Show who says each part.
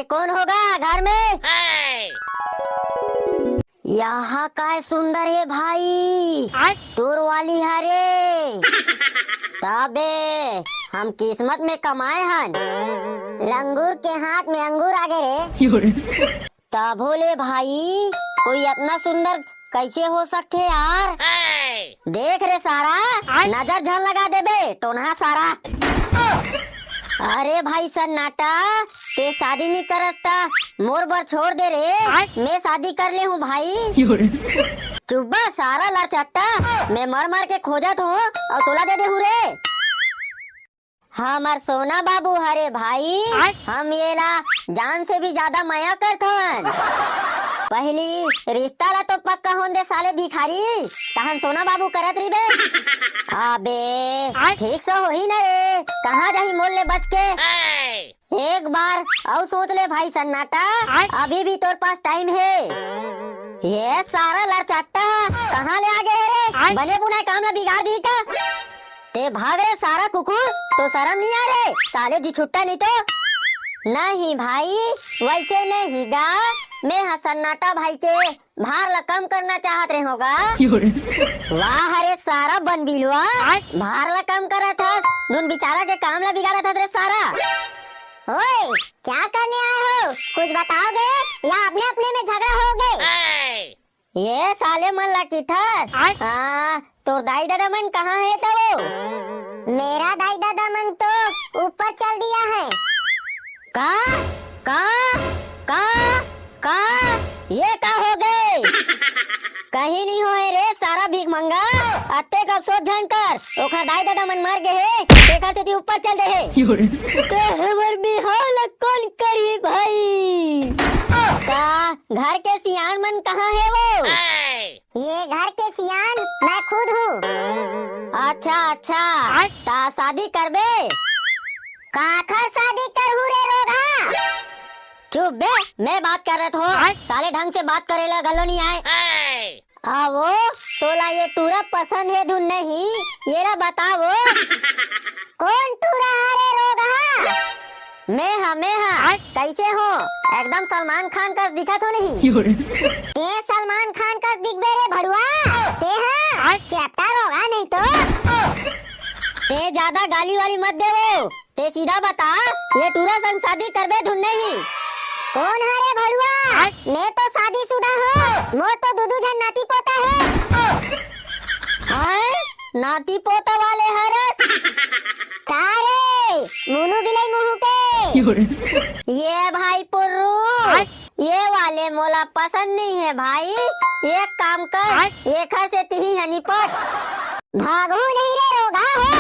Speaker 1: अरे कौन होगा घर में? यहाँ का सुंदर है भाई, तोर वाली हरे तबे हम किस्मत में कमाए हन। लंगूर के हाथ में अंगूर आगे रे तब बोले भाई कोई इतना सुंदर कैसे हो सकते यार। देख रे सारा नजर झल लगा दे बे टोनहा सारा। अरे भाई सन्नाटा ते शादी नहीं करता मोर बर छोड़ दे रे, मैं शादी कर ले हूँ भाई। चुब्बा सारा लड़चट्टा मैं मर मर के खोजत हूँ और तुला दे हूँ रे। हमार सोना बाबू हरे भाई, हम ये ला जान से भी ज्यादा माया करथन। पहली रिश्ता ला तो पक्का होन दे साले भिखारी, तहन सोना बाबू करत रही बे। अबे ठीक से हो ही ना रे, कहाँ जाही मोल ले बच के। एक बार और सोच ले भाई सन्नाटा, अभी भी तोर पास टाइम है। ये सारा लड़चट्टा कहाँ ले आ गए रे, बने बुनाए काम ला बिगाड़ दी का। ते भाग रे सारा कुकुर, तो शर्म नहीं आ रे साले जी छुट्टा नहीं तो। नहीं भाई वैसे नहीं गा, मैं सन्नाटा भाई के भार ला कम करना चाहत रहे होगा। वाह हरे सारा बन बिलवा, भार ला कम करा था, दुन बेचारा के काम ला बिगाड़ा था रे सारा। ओए क्या करने आए हो, कुछ बताओगे या अपने अपने में झगड़ा हो गए? ये साले मन ला की था तो दाई दादा मन कहाँ है तो वो? मेरा दाई दादा मन तो ऊपर चल दिया है। का का का का ये का हो गए? कहीं नहीं होए रे सारा भीख मंगा, अत्ते का अफसोस झंकर ओखा दाई दादा मन मर गए है, देखा से ऊपर चल दे है। तो हमर बिहाल कौन करी भाई? का घर के सियान मन कहाँ है वो? ये घर के सियान मैं खुद हूँ। अच्छा अच्छा ता शादी करबे? काखा शादी करहु रे रोगा। चुप बे, मैं बात कर रहा था, साले ढंग से बात करेला गलो नहीं आए। आवो तोला ये टूरा पसंद है धुन नहीं, ये ला बताओ कौन टूरा रे रोगा? मैं कैसे हो? एकदम सलमान खान का दिखा तो नहीं? ते सलमान खान का दिख बे रे भड़ुआ, ते हाँ चैप्टा रोगा नहीं तो। ते ज्यादा गाली वाली मत दे वो, ते सीधा बता ये टूरा संग शादी करबे धुन नहीं? कौन है रे भड़ुआ? मैं तो शादीशुदा हूँ, मोर तो दूधू जन नाती पोता है। नाती पोता वाले हरस कारे मुनु बिलाई मुहु के। ये भाई पुर्रू ये वाले मोला पसंद नहीं है भाई, एक काम कर एक से तिही हनी पट भागू नहीं रे रोगा है।